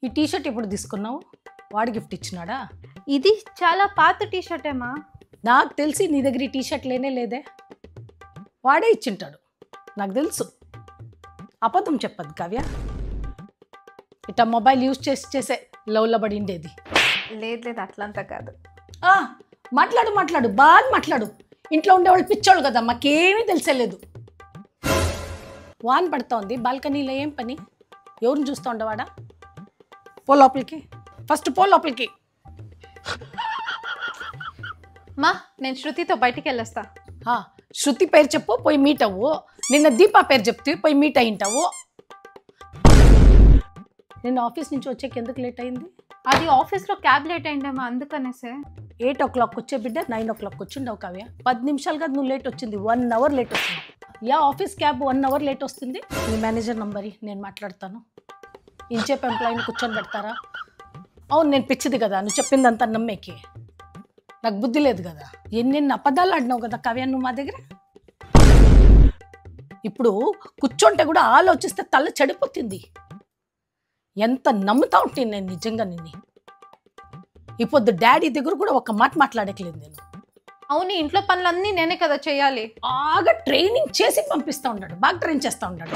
ఈ టీషర్ట్ ఎప్పుడు తీసుకున్నావు? వాడు గిఫ్ట్ ఇచ్చినాడా? ఇది చాలా పాత టీషర్ట్ ఏమా. నాకు తెలిసి నీ దగ్గర ఈ టీషర్ట్ లేదే. వాడే ఇచ్చింటాడు, నాకు తెలుసు. అబద్ధం చెప్పదు కావ్య. ఇట్లా మొబైల్ యూజ్ చేసే లవ్లో పడి ఉండేది. లేదు అట్లంతా కాదు. మాట్లాడు బాగా మాట్లాడు. ఇంట్లో ఉండేవాళ్ళు పిచ్చోళ్ళు కదా, మాకేమీ తెలిసేలేదు. వాన్ పడుతూ ఉంది, బాల్కనీలో ఏం పని? ఎవరిని చూస్తూ ఉండవాడా? పో లోపలికి, ఫస్ట్ పో లోపలికి. మా నేను శృతితో బయటికి వెళ్ళొస్తా. శృతి పేరు చెప్పు, పోయి మీట్ అవ్వు. నిన్న దీపా పేరు చెప్తే పోయి మీట్ అయింటావు. నిన్న ఆఫీస్ నుంచి వచ్చేకి ఎందుకు లేట్ అయింది? అది ఆఫీస్లో క్యాబ్ లేట్ అయిందేమో, అందుకనేసే. 8 o'clock వచ్చే బిడ్డ 9 o'clock వచ్చిండవు కావ్య. 10 నిమిషాలు కాదు నువ్వు లేట్ వచ్చింది, 1 hour లేట్ వచ్చింది. ఆఫీస్ క్యాబ్ 1 hour లేట్ వస్తుంది. మీ మేనేజర్ నంబర్ నేను మాట్లాడతాను. ఇంచేపు ఎంప్లాయీని కూర్చొని పెడతారా? అవును, నేను పిచ్చిది కదా, నువ్వు చెప్పిందంతా నమ్మేకి. నాకు బుద్ధి లేదు కదా. ఎన్నెన్ని అబద్ధాలు ఆడినావు కదా కావ్య నువ్వు మా దగ్గర. ఇప్పుడు కూర్చోంటే కూడా ఆలోచిస్తే తల చెడిపోతుంది. ఎంత నమ్ముతా ఉంటుంది నేను నిజంగా నిన్ను. ఇప్పుడు డాడీ దగ్గర కూడా ఒక మాట మాట్లాడట్లేదు నేను. అవును, ఇంట్లో పనులన్నీ నేనే కదా చేయాలి. బాగా ట్రైనింగ్ చేసి పంపిస్తూ ఉంటాడు, బాగా ట్రైన్ చేస్తూ ఉంటాడు.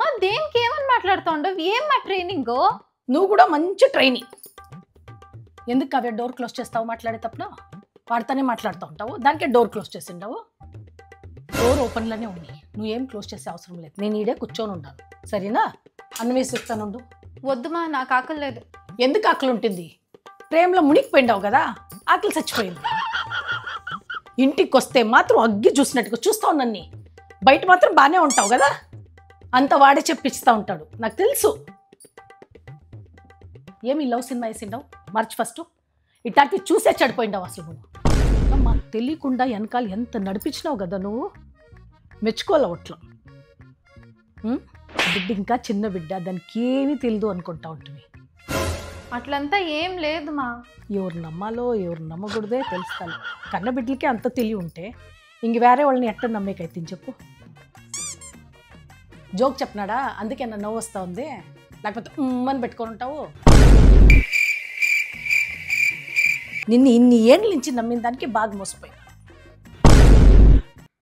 మా దేనికి ఏమని మాట్లాడుతూ ఉండవు? ఏం మా ట్రైనింగ్? నువ్వు కూడా మంచి ట్రైనింగ్. ఎందుకు కావ్య డోర్ క్లోజ్ చేస్తావు మాట్లాడేటప్పుడు? వాడితోనే మాట్లాడుతూ ఉంటావు, దానికే డోర్ క్లోజ్ చేసిండావు. డోర్ ఓపెన్లోనే ఉంది, నువ్వేం క్లోజ్ చేసే అవసరం లేదు. నేను ఈడే కూర్చొని ఉన్నాను, సరేనా? అన్నం వేసిస్తానుండు. వద్దు మా, నాకు ఆకలి లేదు. ఎందుకు ఆకలి ఉంటుంది? ప్రేమలో మునిగిపోయిండావు కదా, ఆకలి చచ్చిపోయింది. ఇంటికి వస్తే మాత్రం అగ్గి చూసినట్టుగా చూస్తావు నన్ను, బయట మాత్రం బాగానే ఉంటావు కదా. అంత వాడే చెప్పిస్తూ ఉంటాడు, నాకు తెలుసు. ఏమి లవ్ సినిమా వేసిండావు మార్చ్ ఫస్ట్? ఇట్లాంటివి చూసే చెడిపోయిండావు అసలు నువ్వు. మాకు తెలియకుండా వెనకాల ఎంత నడిపించినావు కదా నువ్వు, మెచ్చుకోవాలి ఒట్లో. బిడ్డ ఇంకా చిన్న బిడ్డ, దానికి ఏమీ తెలియదు అనుకుంటా ఉంటుంది. అట్లంతా ఏం లేదు మా. ఎవరు నమ్మాలో ఎవరు నమ్మకూడదే తెలుస్తాను. కన్న బిడ్డలకే అంత తెలియ ఉంటే ఇంక వేరే వాళ్ళని ఎట్ట నమ్మేకైతే చెప్పు. జోక్ చెప్పినాడా, అందుకే నన్ను నవ్వు వస్తూ ఉంది, లేకపోతే అని పెట్టుకొని ఉంటావు. నిన్ను ఇన్ని ఏళ్ళ నుంచి నమ్మిన దానికి బాగా మోసపోయి